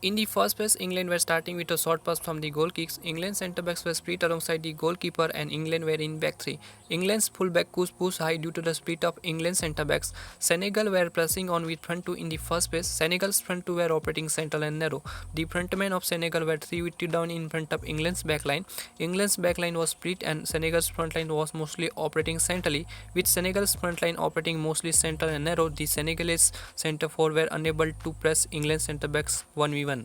In the first place, England were starting with a short pass from the goal kicks. England's centre-backs were split alongside the goalkeeper and England were in back three. England's full-back could push high due to the split of England's centre-backs. Senegal were pressing on with front two in the first place. Senegal's front two were operating central and narrow. The frontmen of Senegal were 3 down in front of England's backline. England's backline was split and Senegal's frontline was mostly operating centrally. With Senegal's frontline operating mostly central and narrow, the Senegalese centre-forward were unable to press England's centre-backs 1v1.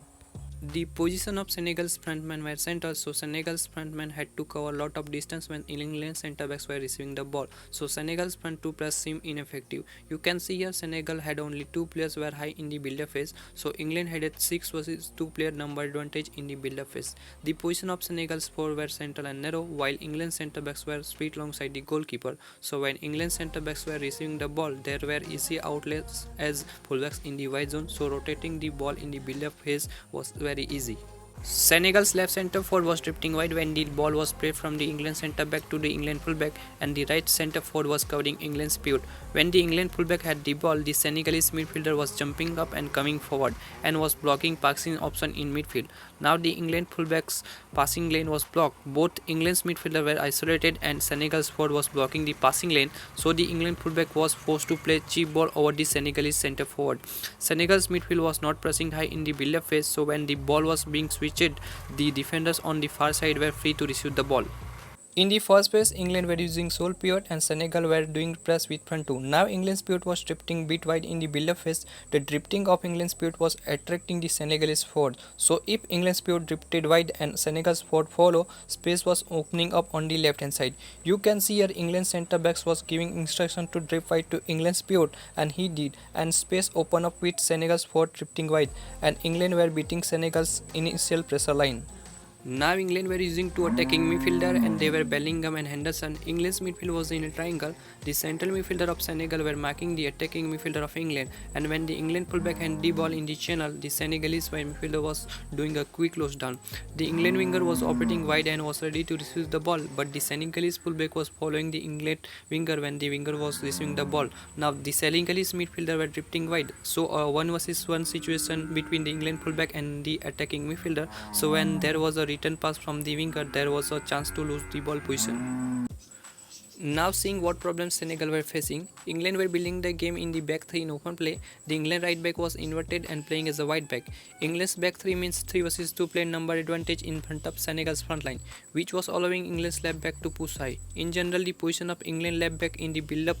The position of Senegal's frontmen were central, so Senegal's frontmen had to cover a lot of distance when England's centre-backs were receiving the ball. So Senegal's front two press seemed ineffective. You can see here Senegal had only 2 players were high in the build-up phase, so England had a 6 versus 2 player number advantage in the build-up phase. The position of Senegal's forward were central and narrow, while England's centre-backs were split alongside the goalkeeper. So when England's centre-backs were receiving the ball, there were easy outlets as fullbacks in the wide zone, so rotating the ball in the build-up phase was very easy. Senegal's left centre forward was drifting wide when the ball was played from the England centre back to the England fullback, and the right centre forward was covering England's pivot. When the England fullback had the ball, the Senegalese midfielder was jumping up and coming forward and was blocking passing option in midfield. Now the England fullback's passing lane was blocked. Both England's midfielder were isolated and Senegal's forward was blocking the passing lane, so the England fullback was forced to play cheap ball over the Senegalese centre forward. Senegal's midfield was not pressing high in the build-up phase, so when the ball was being switched, the defenders on the far side were free to receive the ball. In the first place, England were using sole pivot and Senegal were doing press with front two. Now England's pivot was drifting bit wide in the build-up phase. The drifting of England's pivot was attracting the Senegalese forward. So if England's pivot drifted wide and Senegal's forward follow, space was opening up on the left-hand side. You can see here England's centre-backs was giving instruction to drift wide to England's pivot, and he did, and space opened up with Senegal's forward drifting wide, and England were beating Senegal's initial pressure line. Now England were using two attacking midfielder and they were Bellingham and Henderson. England's midfield was in a triangle. The central midfielder of Senegal were marking the attacking midfielder of England, and when the England fullback had the ball in the channel, the Senegalese wide midfielder was doing a quick close down. The England winger was operating wide and was ready to receive the ball, but the Senegalese fullback was following the England winger when the winger was receiving the ball. Now the Senegalese midfielder were drifting wide, so a 1 versus 1 situation between the England fullback and the attacking midfielder. So when there was a return pass from the winger, there was a chance to lose the ball position. Now seeing what problems Senegal were facing, England were building the game in the back three in open play. The England right back was inverted and playing as a wide back. England's back three means 3 versus 2 player number advantage in front of Senegal's front line, which was allowing England's left back to push high. In general, the position of England left back in the build-up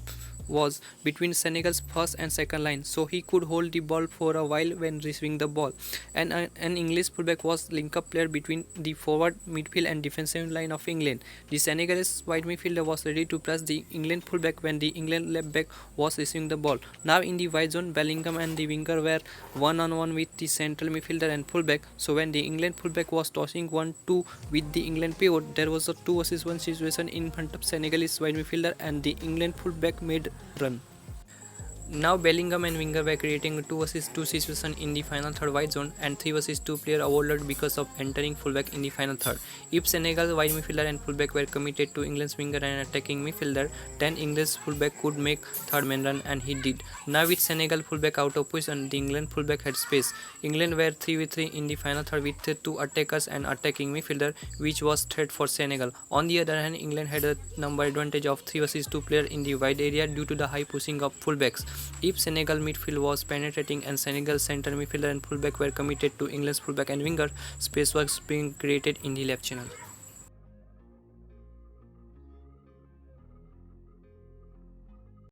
was between Senegal's first and second line, so he could hold the ball for a while when receiving the ball. And an English fullback was link-up player between the forward, midfield and defensive line of England. The Senegalese wide midfielder was ready to press the England fullback when the England left back was receiving the ball. Now in the wide zone, Bellingham and the winger were one-on-one with the central midfielder and fullback. So when the England fullback was tossing 1-2 with the England pivot, there was a 2 versus 1 situation in front of Senegalese wide midfielder and the England fullback made run. Now Bellingham and winger were creating a 2 versus 2 situation in the final third wide zone, and 3 versus 2 player avoided because of entering fullback in the final third. If Senegal's wide midfielder and fullback were committed to England's winger and attacking midfielder, then England's fullback could make third man run, and he did. Now with Senegal fullback out of position, the England fullback had space. England were 3v3 in the final third with 2 attackers and attacking midfielder, which was threat for Senegal. On the other hand, England had a number advantage of 3 versus 2 player in the wide area due to the high pushing of fullbacks. If Senegal midfield was penetrating and Senegal's central midfielder and fullback were committed to England's fullback and winger, space was being created in the left channel.